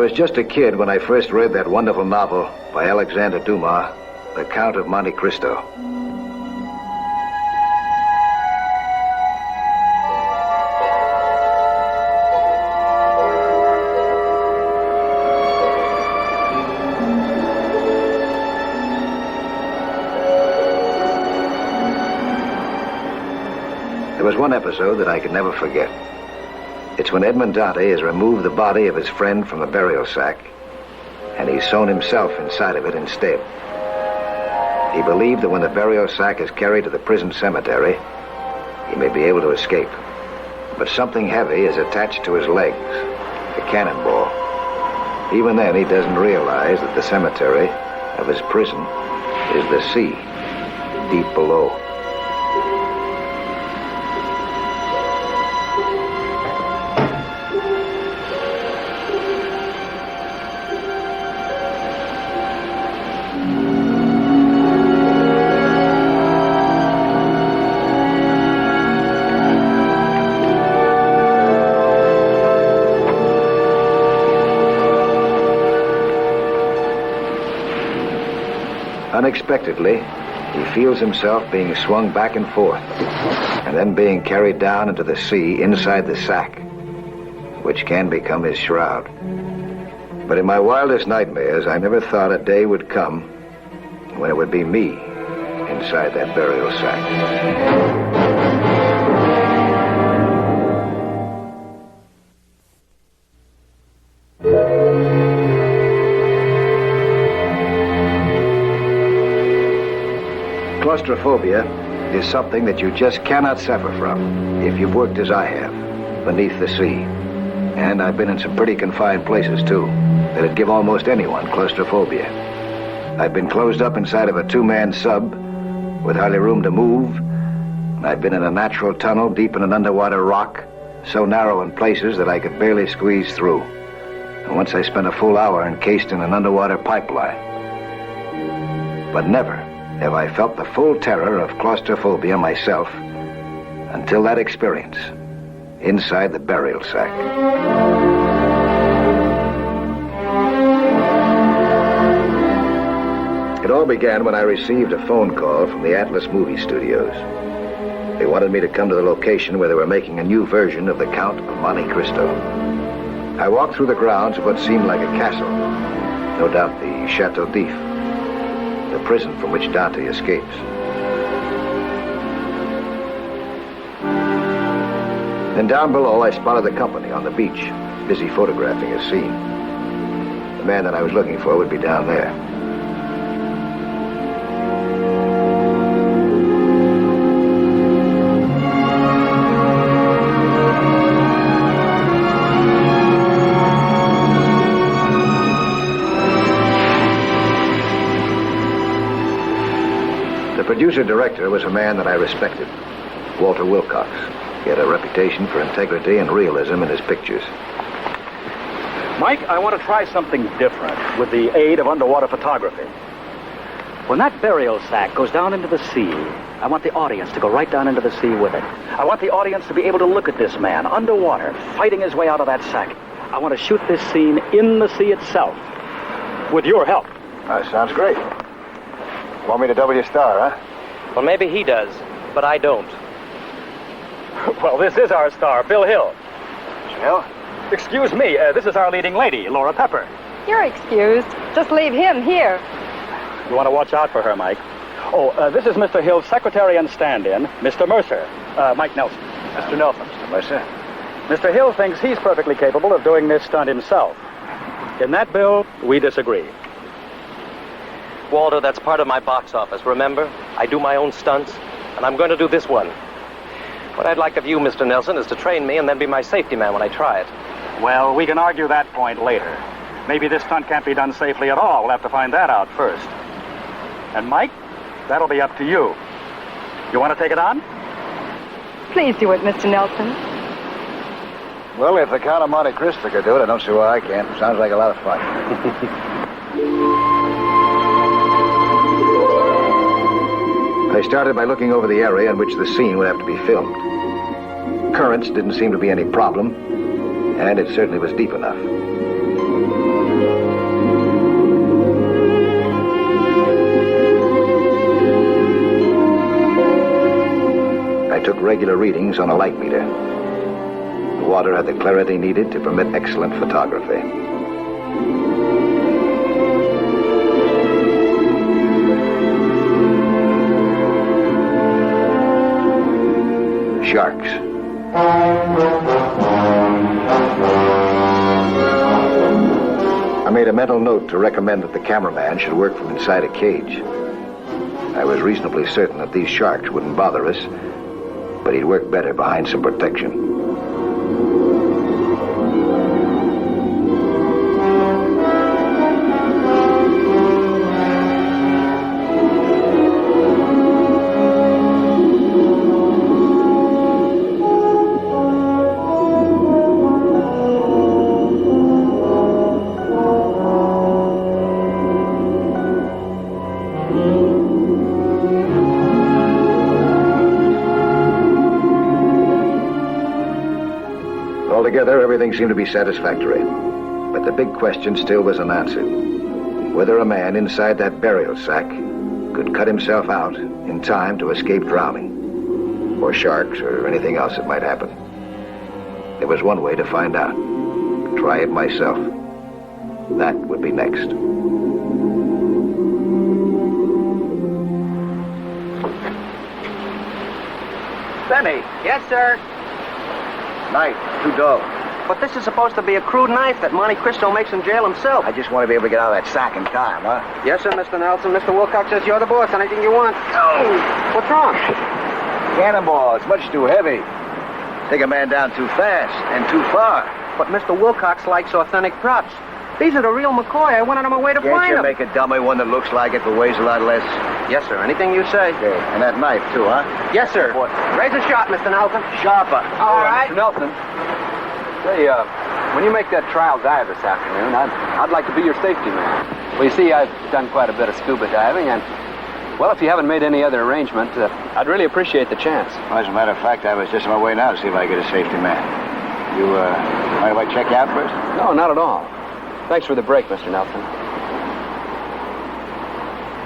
was just a kid when I first read that wonderful novel by Alexander Dumas, The Count of Monte Cristo. There was one episode that I could never forget. It's when Edmond Dante has removed the body of his friend from the burial sack, and he's sewn himself inside of it instead. He believed that when the burial sack is carried to the prison cemetery, he may be able to escape. But something heavy is attached to his legs, a cannonball. Even then, he doesn't realize that the cemetery of his prison is the sea, deep below. Unexpectedly, he feels himself being swung back and forth, and then being carried down into the sea inside the sack, which can become his shroud. But in my wildest nightmares, I never thought a day would come when it would be me inside that burial sack. Claustrophobia is something that you just cannot suffer from if you've worked as I have, beneath the sea. And I've been in some pretty confined places, too, that'd give almost anyone claustrophobia. I've been closed up inside of a two-man sub with hardly room to move. I've been in a natural tunnel deep in an underwater rock, so narrow in places that I could barely squeeze through. And once I spent a full hour encased in an underwater pipeline. But never have I felt the full terror of claustrophobia myself until that experience inside the burial sack. It all began when I received a phone call from the Atlas Movie Studios. They wanted me to come to the location where they were making a new version of the Count of Monte Cristo. I walked through the grounds of what seemed like a castle, no doubt the Chateau d'If, the prison from which Dante escapes. Then down below, I spotted the company on the beach, busy photographing a scene. The man that I was looking for would be down there. The producer-director was a man that I respected, Walter Wilcox. He had a reputation for integrity and realism in his pictures. Mike, I want to try something different with the aid of underwater photography. When that burial sack goes down into the sea, I want the audience to go right down into the sea with it. I want the audience to be able to look at this man underwater, fighting his way out of that sack. I want to shoot this scene in the sea itself, with your help. That sounds great. Want me to double your star, huh? Well, maybe he does, but I don't. Well, this is our star, Bill Hill. Hill? Excuse me, this is our leading lady, Laura Pepper. You're excused. Just leave him here. You want to watch out for her, Mike. Oh, this is Mr. Hill's secretary and stand-in, Mr. Mercer, Mike Nelson. Mr. Nelson. Mr. Mercer. Mr. Hill thinks he's perfectly capable of doing this stunt himself. In that, Bill, we disagree. Walter, that's part of my box office, remember? I do my own stunts, and I'm going to do this one. What I'd like of you, Mr. Nelson, is to train me and then be my safety man when I try it. Well, we can argue that point later. Maybe this stunt can't be done safely at all. We'll have to find that out first. And Mike, that'll be up to you. You want to take it on? Please do it, Mr. Nelson. Well, if the Count of Monte Cristo could do it, I don't see why I can't. Sounds like a lot of fun. I started by looking over the area in which the scene would have to be filmed. Currents didn't seem to be any problem, and it certainly was deep enough. I took regular readings on a light meter. The water had the clarity needed to permit excellent photography. Sharks. I made a mental note to recommend that the cameraman should work from inside a cage. I was reasonably certain that these sharks wouldn't bother us, but he'd work better behind some protection. Altogether, everything seemed to be satisfactory. But the big question still was unanswered. Whether a man inside that burial sack could cut himself out in time to escape drowning, or sharks, or anything else that might happen. There was one way to find out. Try it myself. That would be next. Benny. Yes, sir. Knife, too dull. But this is supposed to be a crude knife that Monte Cristo makes in jail himself. I just want to be able to get out of that sack in time, huh? Yes, sir, Mr. Nelson. Mr. Wilcox says you're the boss. Anything you want. No! What's wrong? Cannonball, it's much too heavy. Take a man down too fast and too far. But Mr. Wilcox likes authentic props. These are the real McCoy. I went on my way to Can't find you them. make a dummy one that looks like it but weighs a lot less? Yes, sir. Anything you say. Okay, and that knife, too, huh? Yes, sir. What? Raise a shot, Mr. Nelson. Sharper. All right. Mr. Nelson, say, when you make that trial dive this afternoon, I'd like to be your safety man. Well, you see, I've done quite a bit of scuba diving, and, well, if you haven't made any other arrangement, I'd really appreciate the chance. Well, as a matter of fact, I was just on my way now to see if I could get a safety man. You, mind if I check you out first? No, not at all. Thanks for the break, Mr. Nelson.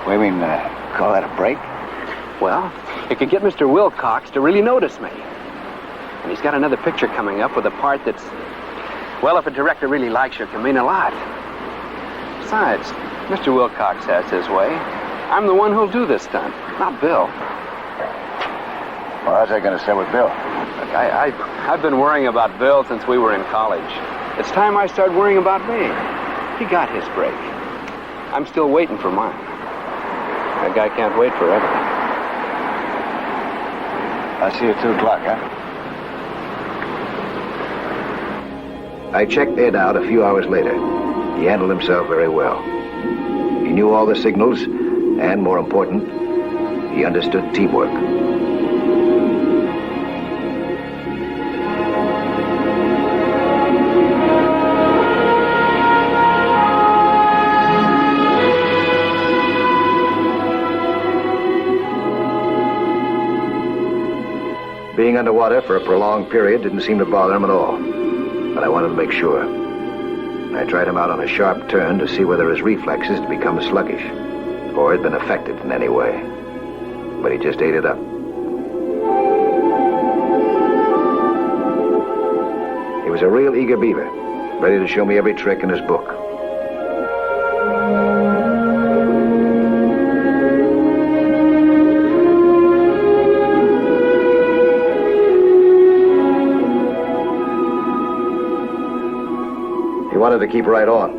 What do you mean, call that a break? Well, it could get Mr. Wilcox to really notice me. And he's got another picture coming up with a part that's, well, if a director really likes you, it can mean a lot. Besides, Mr. Wilcox has his way. I'm the one who'll do this stunt, not Bill. Well, how's that going to sit with Bill? Look, I've been worrying about Bill since we were in college. It's time I started worrying about me. He got his break. I'm still waiting for mine. That guy can't wait forever. I'll see you at 2 o'clock, huh? I checked Ed out a few hours later. He handled himself very well. He knew all the signals, and more important, he understood teamwork. Being underwater for a prolonged period didn't seem to bother him at all, but I wanted to make sure. I tried him out on a sharp turn to see whether his reflexes had become sluggish or had been affected in any way, but he just ate it up. He was a real eager beaver, ready to show me every trick in his book. He wanted to keep right on.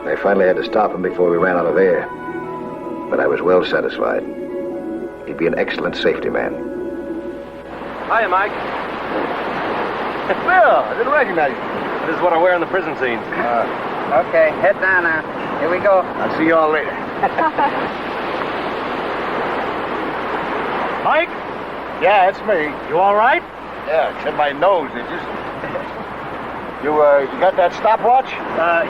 I finally had to stop him before we ran out of air. But I was well satisfied. He'd be an excellent safety man. Hiya, Mike. Bill, I didn't recognize you. This is what I wear in the prison scenes. Okay, head down now. Here we go. I'll see you all later. Mike, Yeah, it's me. you all right? Yeah, it's in my nose. It just... You got that stopwatch?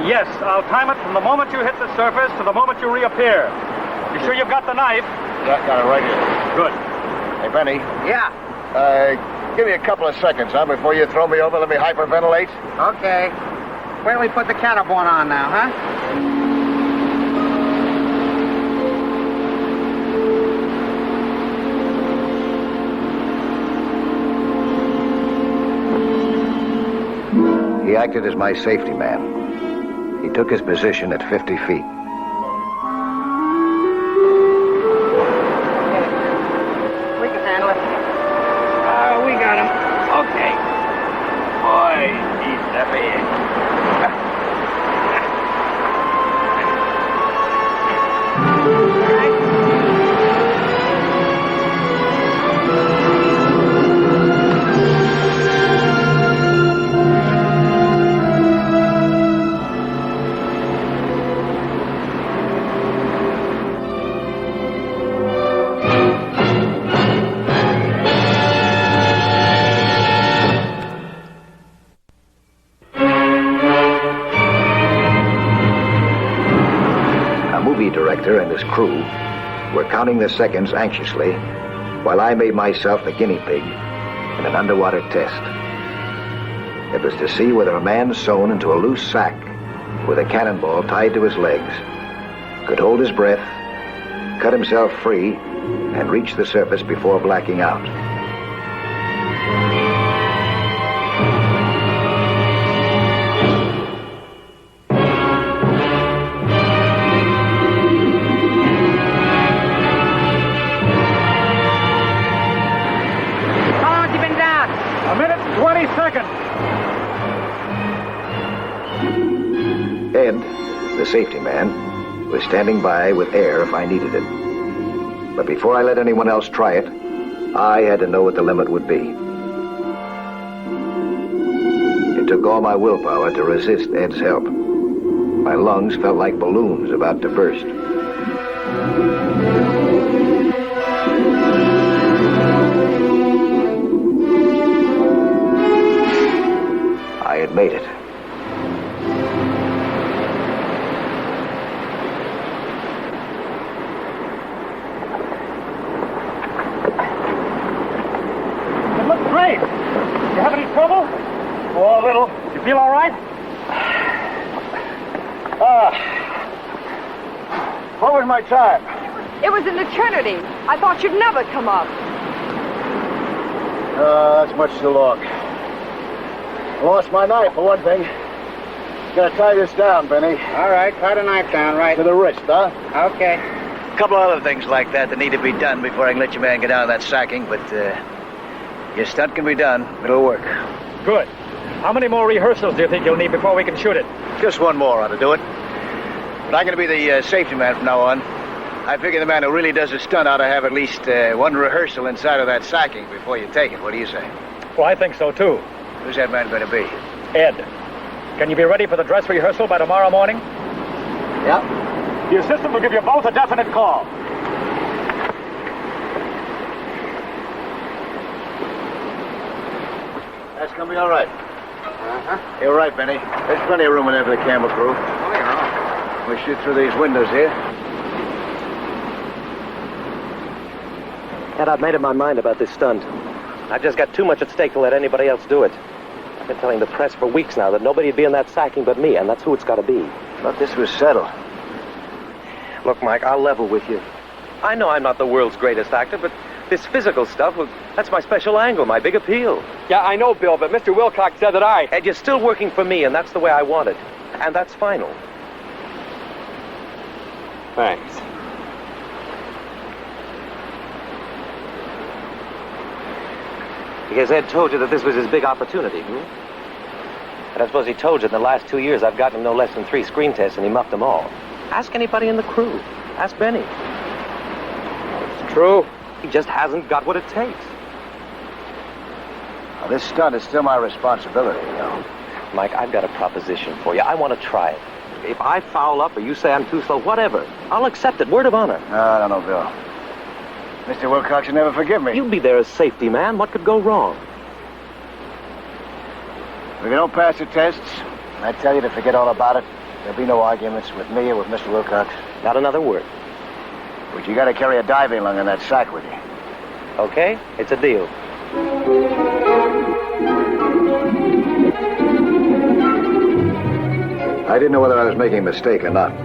Yes. I'll time it from the moment you hit the surface to the moment you reappear. You sure you've got the knife? Yeah, got it right here. Good. Hey, Benny. Yeah. Give me a couple of seconds, huh, before you throw me over. Let me hyperventilate. Okay. Where do we put the counterborn on now, huh? He acted as my safety man. He took his position at 50 feet. We can handle it. We got him. Okay. Boy, he's heavy. Director and his crew were counting the seconds anxiously while I made myself the guinea pig in an underwater test. It was to see whether a man sewn into a loose sack with a cannonball tied to his legs could hold his breath, cut himself free, and reach the surface before blacking out. Ed, the safety man, was standing by with air if I needed it. But before I let anyone else try it, I had to know what the limit would be. It took all my willpower to resist Ed's help. My lungs felt like balloons about to burst. I had made it. Great. You have any trouble? Oh, a little. You feel all right? What was my time? It was an eternity. I thought you'd never come up. That's much too long. I lost my knife, for one thing. Gotta tie this down, Benny. All right, tie the knife down, right. To the wrist, huh? Okay. A couple other things like that need to be done before I can let your man get out of that sacking, but, your stunt can be done. It'll work. Good. How many more rehearsals do you think you'll need before we can shoot it? Just one more ought to do it. But I'm going to be the safety man from now on. I figure the man who really does a stunt ought to have at least one rehearsal inside of that sacking before you take it. What do you say? Well, I think so, too. Who's that man going to be? Ed, can you be ready for the dress rehearsal by tomorrow morning? Yeah. The assistant will give you both a definite call. That's going to be all right. Uh-huh. You're right, Benny. There's plenty of room in there for the camera crew. Oh, yeah. We shoot through these windows here. Ed, I've made up my mind about this stunt. I've just got too much at stake to let anybody else do it. I've been telling the press for weeks now that nobody'd be in that sacking but me, and that's who it's got to be. Thought this was settled. Look, Mike, I'll level with you. I know I'm not the world's greatest actor, but this physical stuff, well, that's my special angle, my big appeal. Yeah, I know, Bill, but Mr. Wilcox said that Ed, you're still working for me, and that's the way I want it. And that's final. Thanks. Because Ed told you that this was his big opportunity, And I suppose he told you in the last 2 years I've gotten him no less than 3 screen tests, and he muffed them all. Ask anybody in the crew. Ask Benny. It's true. He just hasn't got what it takes. Now, this stunt is still my responsibility, you know. Mike, I've got a proposition for you. I want to try it. If I foul up or you say I'm too slow, whatever, I'll accept it. Word of honor. No, I don't know, Bill. Mr. Wilcox will never forgive me. You'll be there as safety man. What could go wrong? If you don't pass the tests, I tell you to forget all about it. There'll be no arguments with me or with Mr. Wilcox. Not another word. But you got to carry a diving lung in that sack with you. Okay? It's a deal. I didn't know whether I was making a mistake or not,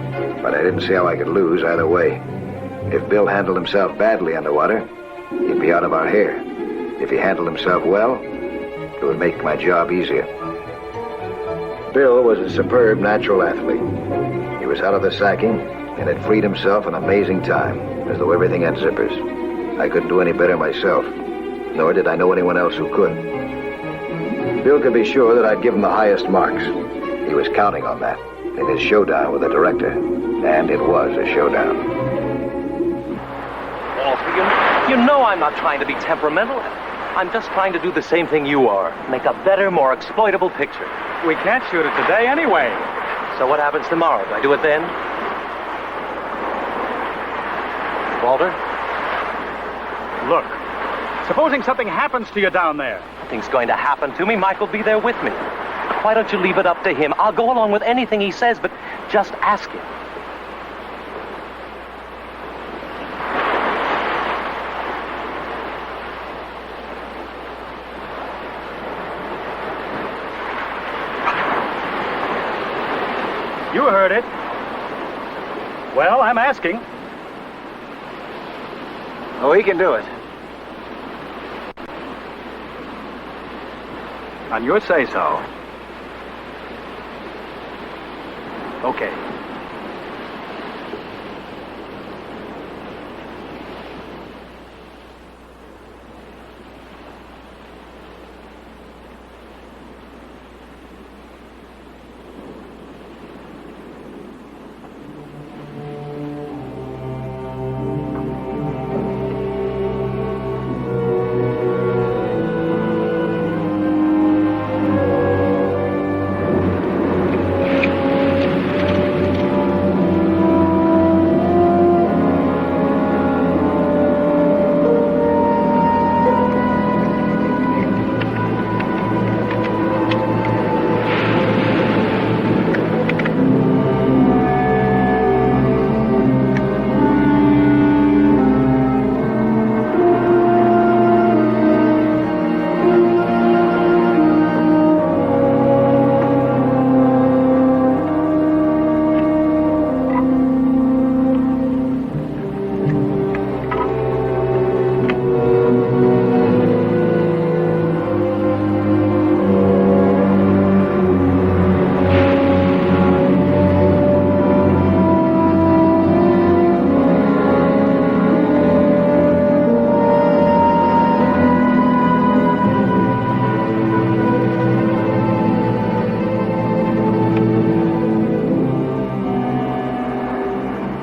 but I didn't see how I could lose either way. If Bill handled himself badly underwater, he'd be out of our hair. If he handled himself well, it would make my job easier. Bill was a superb natural athlete. He was out of the sacking and had freed himself in amazing time, as though everything had zippers. I couldn't do any better myself, nor did I know anyone else who could. Bill could be sure that I'd give him the highest marks. He was counting on that in his showdown with the director, and it was a showdown. Walter, you know I'm not trying to be temperamental. I'm just trying to do the same thing you are. Make a better, more exploitable picture. We can't shoot it today anyway. So what happens tomorrow? Do I do it then? Walter? Look, supposing something happens to you down there. Nothing's going to happen to me. Mike will be there with me. Why don't you leave it up to him? I'll go along with anything he says, but just ask him. You heard it. Well, I'm asking. Oh, he can do it. On your say-so. Okay.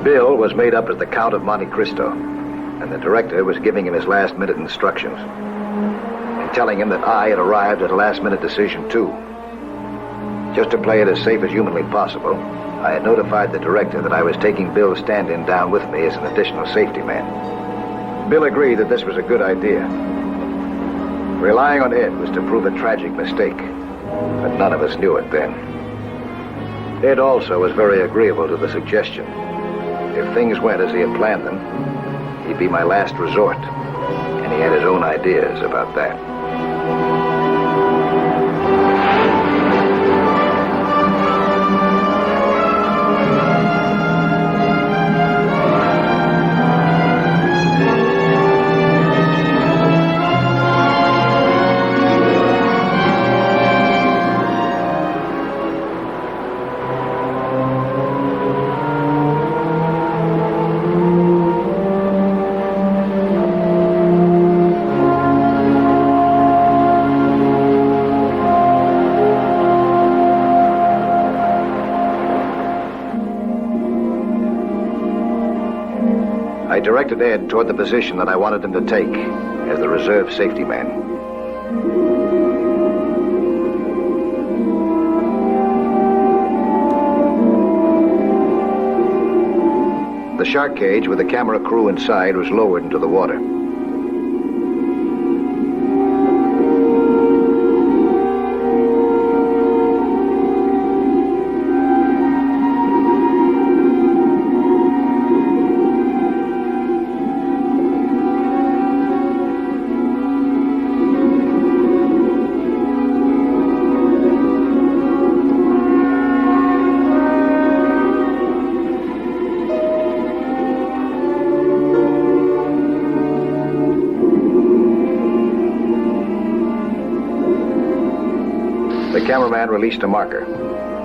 Bill was made up as the Count of Monte Cristo, and the director was giving him his last-minute instructions and telling him that I had arrived at a last-minute decision, too. Just to play it as safe as humanly possible, I had notified the director that I was taking Bill's stand-in down with me as an additional safety man. Bill agreed that this was a good idea. Relying on Ed was to prove a tragic mistake, but none of us knew it then. Ed also was very agreeable to the suggestion. If things went as he had planned them, he'd be my last resort, and he had his own ideas about that. I directed Ed toward the position that I wanted him to take as the reserve safety man. The shark cage with the camera crew inside was lowered into the water. cameraman released a marker,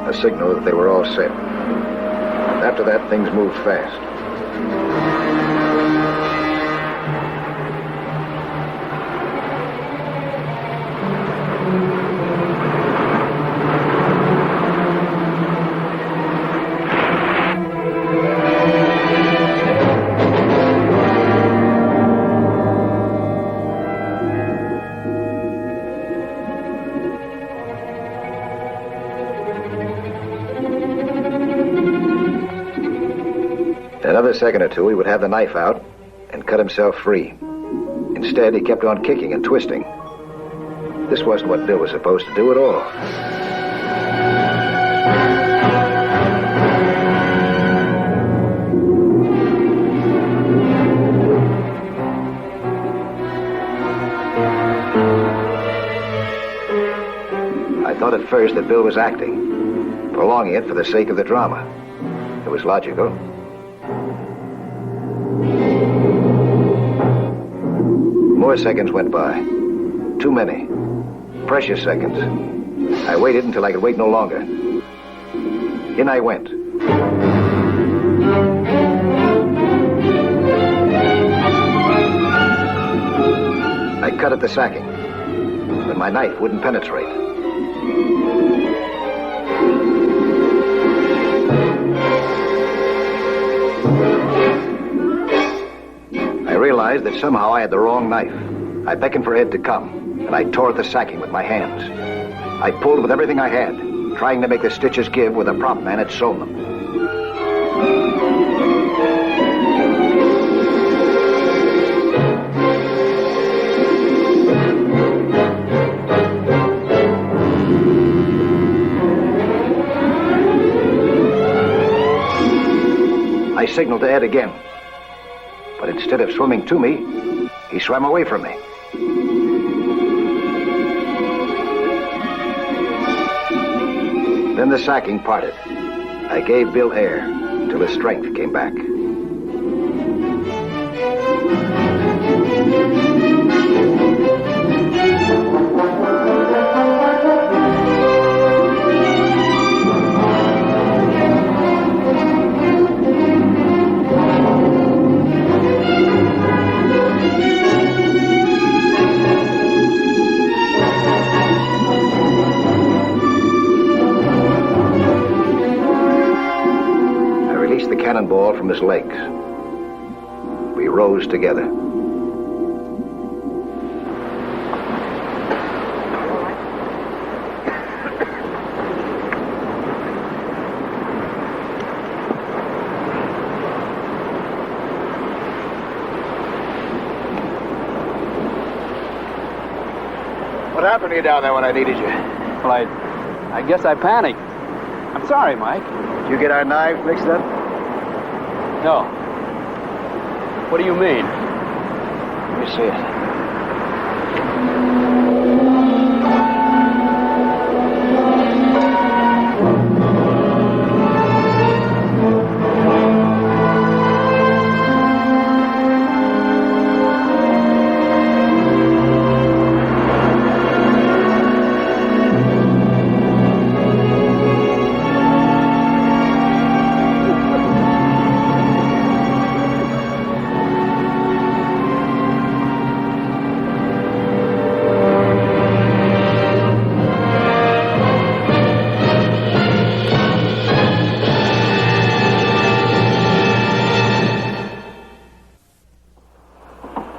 a signal that they were all set. After that, things moved fast. In another second or two, he would have the knife out and cut himself free. Instead, he kept on kicking and twisting. This wasn't what Bill was supposed to do at all. I thought at first that Bill was acting, prolonging it for the sake of the drama. It was logical. More seconds went by. Too many. Precious seconds. I waited until I could wait no longer. In I went. I cut at the sacking, but my knife wouldn't penetrate. I realized that somehow I had the wrong knife. I beckoned for Ed to come, and I tore at the sacking with my hands. I pulled with everything I had, trying to make the stitches give where the prop man had sewn them. I signaled to Ed again. But instead of swimming to me, he swam away from me. Then the sacking parted. I gave Bill air until his strength came back. Cannonball from his legs. We rose together. What happened to you down there when I needed you? Well, I guess I panicked. I'm sorry, Mike. Did you get our knives mixed up? No. What do you mean? Let me see it.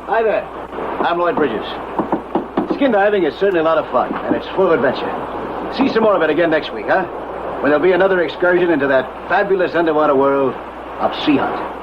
Hi there. I'm Lloyd Bridges. Skin diving is certainly a lot of fun, and it's full of adventure. See some more of it again next week, huh? When there'll be another excursion into that fabulous underwater world of Sea Hunt.